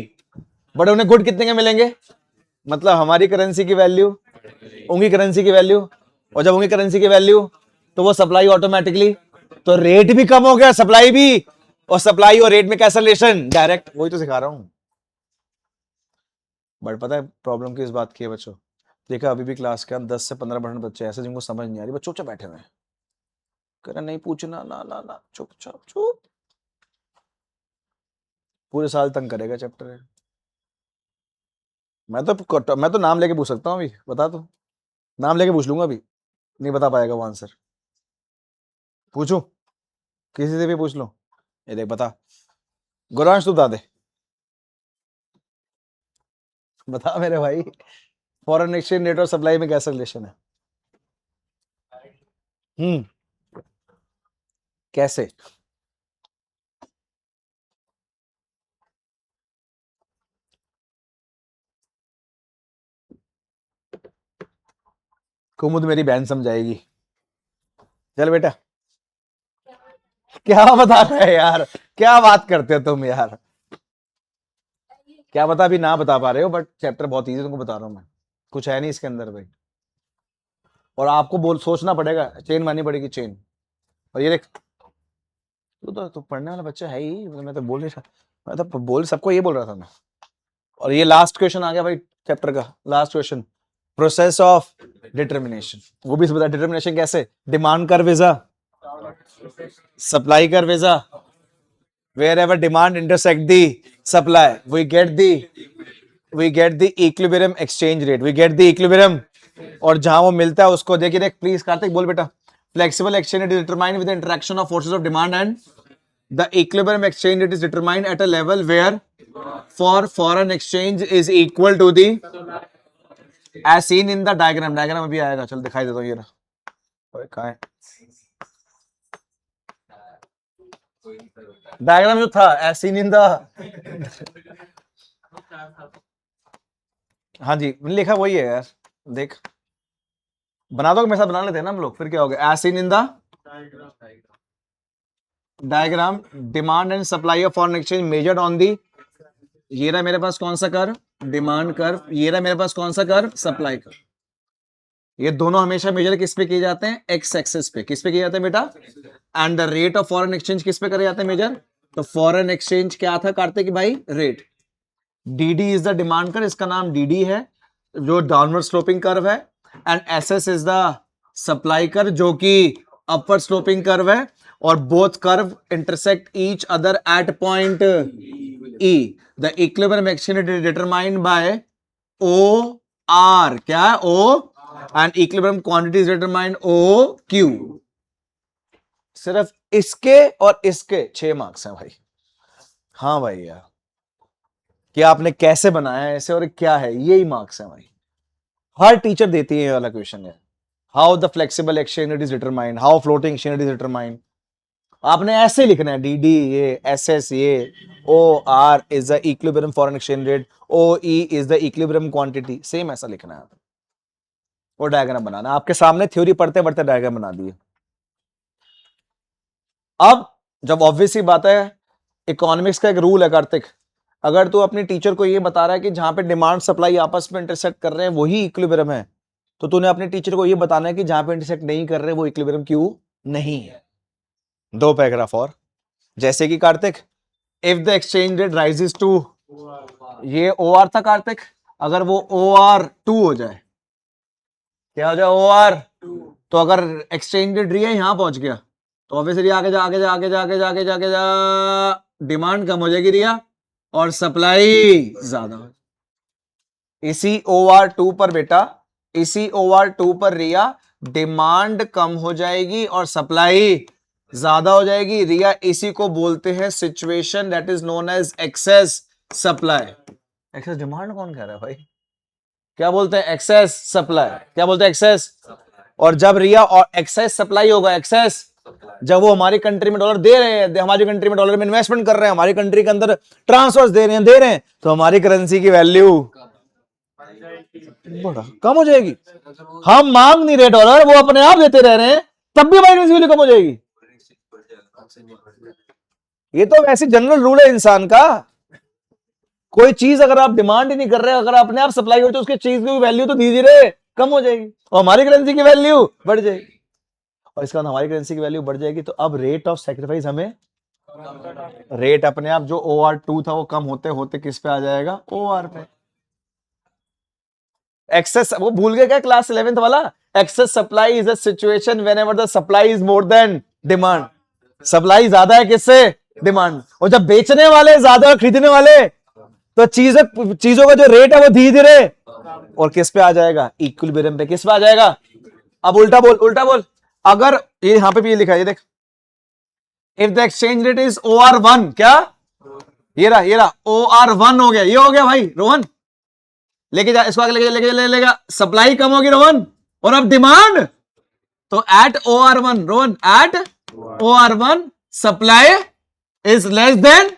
बट उन्हें गुड कितने के मिलेंगे? मतलब हमारी करेंसी की वैल्यू उनकी करेंसी की वैल्यू, और जब उनकी करेंसी की वैल्यू तो वो सप्लाई ऑटोमेटिकली, तो रेट भी कम हो गया, सप्लाई भी, और सप्लाई और रेट में कैसा रिलेशन? डायरेक्ट। वही तो सिखा रहा हूं। बट पता है प्रॉब्लम किस बात की है बच्चों? देखा अभी भी क्लास के 10 से 15% बच्चे ऐसे जिनको समझ नहीं आ रही, बच्चों चुपचाप बैठे हुए हैं, कह रहे नहीं पूछना, ना ना ना, चुपचाप चुप। पूरे साल तंग करेगा चैप्टर है। मैं तो नाम लेके पूछ सकता हूँ अभी, बता दो, नाम लेके पूछ लूंगा अभी, नहीं बता पाएगा वो आंसर। पूछूं? किसी से भी पूछ लो। ये देख बता, गुरांश तू बता दे, बता मेरे भाई, फॉरेन एक्सचेंज रेट और सप्लाई में कैसा रिलेशन है? कैसे? कुमुद मेरी बहन समझाएगी। चल बेटा, क्या बता रहे हैं यार, क्या बात करते हो तुम यार, क्या बता, अभी ना बता पा रहे हो, बट चैप्टर बहुत इजी तुमको बता रहा हूँ मैं, कुछ है नहीं इसके अंदर भाई, और आपको बोल सोचना पड़ेगा, चेन माननी पड़ेगी, चेन। और ये देख, तू पढ़ने वाला बच्चा है ही, मैं तो बोल नहीं रहा, मैं तो बोल सबको ये बोल रहा था मैं। और ये लास्ट क्वेश्चन आ गया भाई चैप्टर का, last question, process of determination. वो भी बता, डिटर्मिनेशन कैसे? डिमांड कर वीजा, सप्लाई कर visa, wherever demand intersect the supply, we get the equilibrium exchange rate, we get the equilibrium, और जहां वो मिलता है उसको देखिए, देख प्लीज कार्तिक बोल बेटा, flexible exchange rate is determined with the interaction of forces of demand and the equilibrium exchange rate is determined at a level where for foreign exchange is equal to the as seen in the diagram, diagram अभी आएगा, चल दिखाई देता हूँ ये रहा, कहाँ है डायग्राम जो था, as seen in the, हाँ जी लिखा वही है यार, देख बना दो, मेरे साथ बना लेते हैं ना हम लोग, फिर क्या हो गया, as seen in the diagram demand and supply of foreign exchange measured on the, ये रहा मेरे पास कौन सा कर्व? Demand curve. ये रहा मेरे पास कौन सा कर्व? Supply curve. ये दोनों हमेशा मेजर किस पे किए जाते हैं? एक्स एक्सिस पे। किस पे किए जाते हैं बेटा? And the rate of foreign exchange किस पे करे जाते हैं मेजर? तो फॉरेन एक्सचेंज क्या था कार्तिक भाई? Rate. DD is the demand curve, इसका नाम डीडी है जो डाउनवर्ड स्लोपिंग कर्व है, and SS is the supply curve जो कि अपवर्ड स्लोपिंग कर्व है, और both curve intersect each other at point E. The equilibrium exchange is determined by O R, क्या है? O, and equilibrium quantity is determined O Q. सिर्फ इसके और इसके 6 मार्क्स हैं भाई। हाँ भाई यार, कि आपने कैसे बनाया है ऐसे और क्या है, यही मार्क्स हैं भाई। हर टीचर देती है ये वाला क्वेश्चन है, how the flexible exchange rate is determined, how floating exchange rate is determined. आपने ऐसे लिखना है, डी डी ये, एस एस ये, O R is the equilibrium foreign exchange rate, O E is the equilibrium quantity, same ऐसा लिखना है। वो डायग्राम बनाना, आपके सामने थ्योरी पढ़ते पढ़ते डायग्राम बना दिए। अब जब ऑब्वियस ही बात है, इकोनॉमिक्स का एक रूल है कार्तिक, अगर तू अपनी टीचर को ये बता रहा है कि जहां पे डिमांड सप्लाई आपस में इंटरसेक्ट कर रहे हैं वही इक्विलिब्रियम है, तो तूने अपनी टीचर को ये बताना है कि जहां पे इंटरसेक्ट नहीं कर रहे वो इक्विलिब्रियम क्यों नहीं है। 2 पैराग्राफ और, जैसे कि Kartik, if the exchange rate rises to, ये ओ आर था कार्तिक, अगर वो ओ आर 2 हो जाए, क्या हो जाए? ओ आर, तो अगर एक्सचेंज रेट रिया यहां पहुंच गया तो ऑब्वियसली आगे जा आगे जा आगे जा आगे जा आगे जा आगे जा डिमांड कम हो जाएगी रिया और सप्लाई ज्यादा। इसी OR2 पर बेटा, इसी OR2 पर रिया डिमांड कम हो जाएगी और सप्लाई ज्यादा हो जाएगी। रिया इसी को बोलते हैं situation that is known as excess supply. Excess demand कौन कह रहा है भाई? क्या बोलते हैं? Excess supply. क्या बोलते हैं? एक्सेस। और जब रिया और एक्सेस सप्लाई होगा, एक्सेस, जब वो हमारी कंट्री में डॉलर दे रहे हैं, हमारी कंट्री में डॉलर में इन्वेस्टमेंट कर रहे हैं, हमारी कंट्री के अंदर ट्रांसफर्स दे रहे हैं, तो हमारी करेंसी की वैल्यू बड़ा कम हो जाएगी। हम मांग नहीं रहे डॉलर, वो अपने आप देते रह रहे हैं, तब भी हमारी करेंसी वैल्यू कम हो जाएगी। ये तो वैसे जनरल रूल है इंसान का। कोई चीज अगर आप डिमांड ही नहीं कर रहे, अगर अपने आप सप्लाई हो तो उसकी चीज की वैल्यू तो धीरे धीरे कम हो जाएगी और हमारी करेंसी की वैल्यू बढ़ जाएगी। और इसका हमारी करेंसी की वैल्यू बढ़ जाएगी तो अब रेट ऑफ सेक्रीफाइस हमें, रेट अपने आप जो OR2 था वो कम होते होते किस पे आ जाएगा, OR पे। एक्सेस, वो भूल गए क्या क्लास 11th वाला, excess supply is a situation whenever the supply is more than demand. Supply ज्यादा है किससे, डिमांड। और जब बेचने वाले ज्यादा और खरीदने वाले, तो चीजों का जो रेट है वो धीरे धीरे और किस पे आ जाएगा, इक्विलिब्रियम पे। किस पे आ जाएगा? अब उल्टा बोल, उल्टा बोल। अगर ये यहां पे भी ये लिखा है, ये देख, if the exchange rate is OR1, क्या ये रहा OR1 हो गया, ये हो गया भाई रोहन, लेके जा इसको आगे, लेके सप्लाई कम होगी रोहन, और अब डिमांड, तो at OR1 Rohan, at OR1 supply is less than,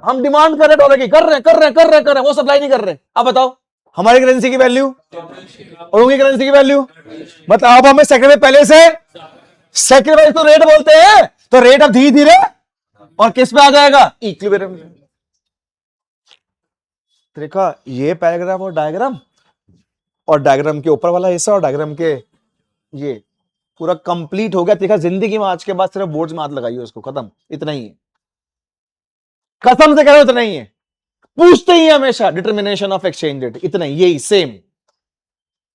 हम डिमांड कर रहे डॉलर की, कर रहे, वो सप्लाई नहीं कर रहे। अब बताओ हमारी करेंसी की वैल्यू और उनकी करेंसी की वैल्यू, मतलब अब हमें सेक्रीफाइस पहले से, सेक्रीफाइस तो रेट बोलते हैं, तो रेट अब धीरे धीरे और किस पे आ जाएगा, इक्विलिब्रियम। देखा ये पैराग्राफ और डायग्राम के ऊपर वाला हिस्सा और डायग्राम के ये पूरा कंप्लीट हो गया। देखा जिंदगी में आज के बाद सिर्फ बोर्ड्स में हाथ लगाइए उसको, खत्म, इतना ही है, कसम से कह रहा हूं इतना ही है। पूछते ही हमेशा डिटर्मिनेशन ऑफ एक्सचेंज रेट, इतना ही, यही सेम।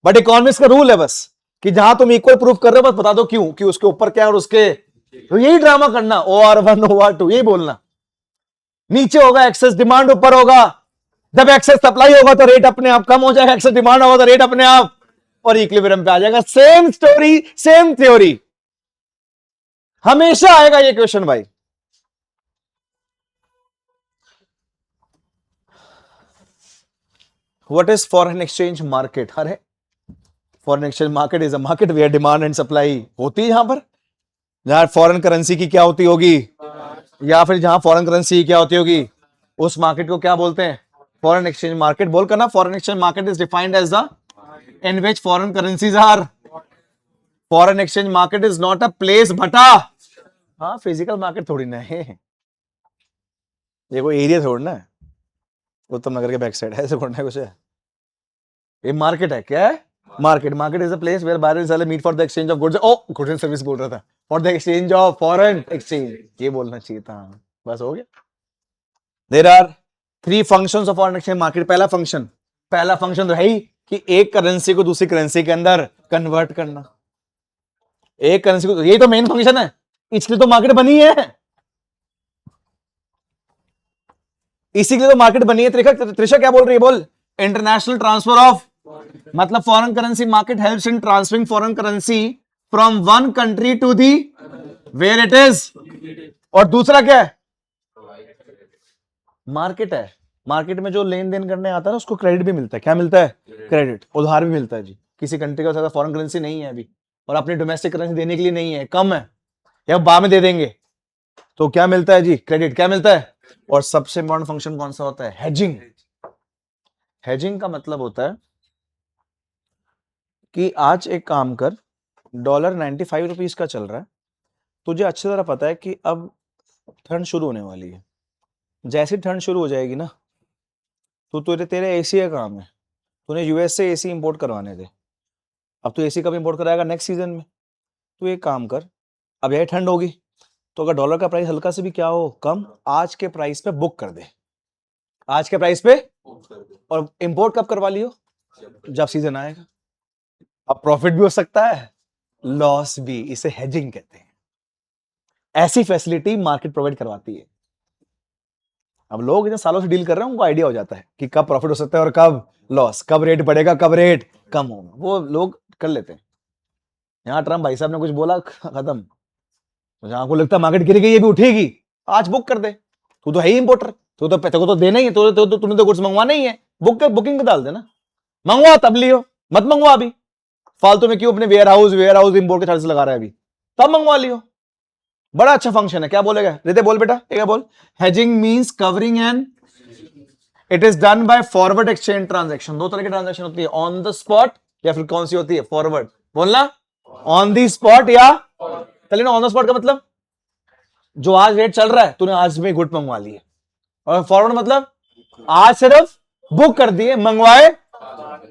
बट इकोनॉमिक्स का रूल है बस कि जहां तुम इक्वल प्रूफ कर रहे हो बस बता दो क्यों, कि उसके ऊपर क्या और उसके, तो यही ड्रामा करना, OR1 OR2 यही बोलना। नीचे होगा एक्सेस डिमांड, ऊपर होगा, जब एक्सेस सप्लाई होगा तो रेट अपने आप कम हो जाएगा, एक्सेस डिमांड होगा तो रेट अपने आप और इक्विलिब्रियम पे आ जाएगा। सेम स्टोरी, सेम थ्योरी, हमेशा आएगा ये क्वेश्चन भाई। What is foreign exchange market? अरे foreign exchange market is a market where demand and supply होती है, यहां पर जहां फॉरेन करेंसी की क्या होती होगी, या फिर जहां फॉरेन करेंसी की क्या होती होगी, उस मार्केट को क्या बोलते हैं, फॉरेन एक्सचेंज मार्केट। बोल करना, foreign exchange market is defined as the in which foreign currencies are, foreign exchange market is not a place बटा, हाँ फिजिकल मार्केट थोड़ी ना है, ये कोई एरिया थोड़ी ना है उत्तम नगर के बैक साइड, ऐसे थोड़ा कुछ है, ये मार्केट है। क्या है market is a place where buyer and seller meet for the exchange of goods, oh goods and service बोल रहा था, for the exchange of foreign exchange, ये बोलना चाहिए था, बस हो गया। There are 3 functions of foreign exchange market. पहला फंक्शन तो है ही कि एक करेंसी को दूसरी करेंसी के अंदर कन्वर्ट करना, एक करेंसी को, यही तो मेन फंक्शन है, इसलिए तो मार्केट बनी है, इसी के लिए तो मार्केट बनी है। त्रिशा क्या बोल रही है, बोल, इंटरनेशनल ट्रांसफर ऑफ, मतलब foreign currency market helps in transferring foreign currency from one country to the where it is, और दूसरा क्या है, मार्केट है, मार्केट में जो लेन देन करने आता है ना उसको क्रेडिट भी मिलता है। क्या मिलता है, क्रेडिट, उधार भी मिलता है जी। किसी कंट्री का ज्यादा फॉरेन करेंसी नहीं है अभी और अपनी डोमेस्टिक करेंसी देने के लिए नहीं है, कम है, या बाद में दे देंगे, तो क्या मिलता है जी, क्रेडिट। क्या मिलता है, और सबसे इंपॉर्टेंट फंक्शन कौन सा होता है, हेजिंग। हेजिंग का मतलब होता है कि आज एक काम कर, डॉलर 95 रुपीज का चल रहा है, तुझे अच्छी तरह पता है कि अब ठंड शुरू होने वाली है, जैसे ठंड शुरू हो जाएगी ना, तो तेरे एसी का काम है, तूने यूएस से एसी इंपोर्ट करवाने थे, अब तू एसी कब इंपोर्ट कराएगा, नेक्स्ट सीजन में। तू एक काम कर, अब यही ठंड होगी, तो अगर डॉलर का प्राइस हल्का से भी क्या हो कम, आज के प्राइस पे बुक कर दे, आज के प्राइस पे, और इंपोर्ट कब करवा लियो, जब सीजन आएगा। अब प्रॉफिट भी हो सकता है, लॉस भी, इसे हेजिंग कहते हैं। ऐसी फैसिलिटी मार्केट प्रोवाइड करवाती है। अब लोग इतने सालों से डील कर रहे हैं, उनको आइडिया हो जाता है कि कब प्रॉफिट हो सकता है और कब लॉस, कब रेट बढ़ेगा कब रेट कम होगा, वो लोग कर लेते हैं। यहां ट्रम्प भाई साहब ने कुछ बोला, खत्म, जहां को लगता है मार्केट गिर गई, ये भी उठेगी, आज बुक कर दे, तू तो है ही इंपोर्टर, तू तो पैसे को तो देना ही है, तूने तो गुड्स मंगवाना ही है, बुकिंग पे डाल देना, मंगवा तब लियो, मत मंगवा अभी फालतू में, क्यों अपने वेयर हाउस इंपोर्ट के चार्जेस लगा रहा है अभी, तब मंगवा लियो, बड़ा अच्छा फंक्शन है। क्या बोलेगा रिते, बोल बेटा, एक बोल, hedging means covering and it is done by forward exchange transaction. दो तरह की ट्रांजैक्शन होती है, ऑन द स्पॉट या फिर कौन सी होती है, फॉरवर्ड, बोलना ऑन दी स्पॉट या चलिए ना, ऑन द स्पॉट का मतलब जो आज रेट चल रहा है तूने आज में गुड मंगवा ली है, और फॉरवर्ड मतलब आज सिर्फ बुक कर दिए, मंगवाए।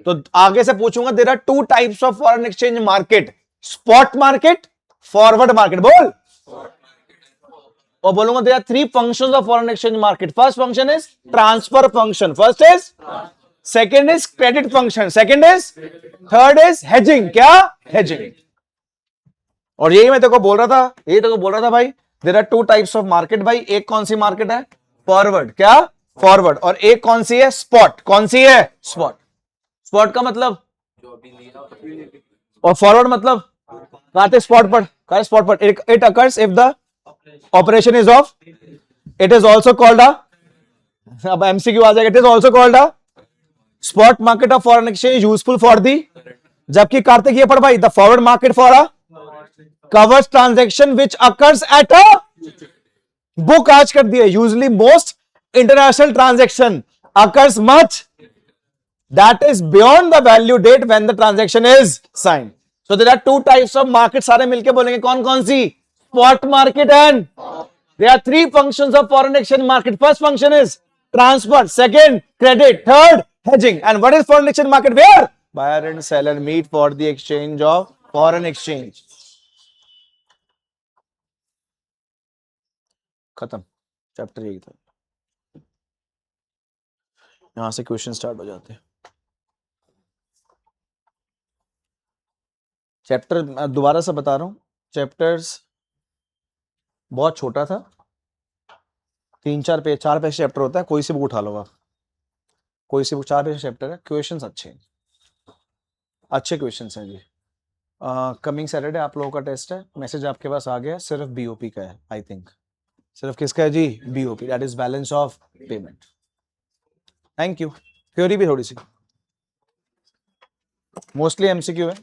तो आगे से पूछूंगा, there are two types of foreign exchange market, spot market, forward market. बोल। और बोलूंगा there are three functions of foreign exchange market. First function is transfer function, first is, second is credit function, second is, third is hedging. क्या? हेजिंग। और यही मैं तेरे को बोल रहा था, यही तेरे को बोल रहा था भाई, there are two types of market भाई। एक कौन सी मार्केट है? फॉरवर्ड। क्या? फॉरवर्ड। और एक कौन सी है? स्पॉट। कौन सी है? स्पॉट। स्पॉट का मतलब, और फॉरवर्ड मतलब काटे स्पॉट पर, काटे स्पॉट पर। It occurs if the operation is of, it is also called a, अब एमसीक्यू आ जाएगा, it is also called a spot market of foreign exchange useful for the, जबकि कार्तिक ये पढ़ भाई, the forward market for a covers transaction which occurs at a book। आज कर दिए, usually most international transaction occurs much that is beyond the value date when the transaction is signed। so there are two types of market, सारे मिलके बोलेंगे कौन कौन सी? spot market and there are three functions of foreign exchange market। first function is transfer, second credit, third hedging। and what is foreign exchange market? where buyer and seller meet for the exchange of foreign exchange। खत्म, चैप्टर यही था। यहां से क्वेश्चन स्टार्ट हो जाते हैं। चैप्टर दोबारा से बता रहा हूं, चैप्टर्स बहुत छोटा था, 3-4 पेज, 4 पेज चैप्टर होता है, कोई सी बुक उठा लो आप, कोई सी बुक, 4 पेज चैप्टर है। क्वेश्चंस अच्छे हैं, अच्छे क्वेश्चंस हैं जी। कमिंग सैटरडे आप लोगों का टेस्ट है, मैसेज आपके पास आ गया, सिर्फ बीओपी का है आई थिंक। सिर्फ किसका है जी? BOP, that is balance of payment. Thank you. Theory भी थोड़ी सी, मोस्टली एमसीक्यू है।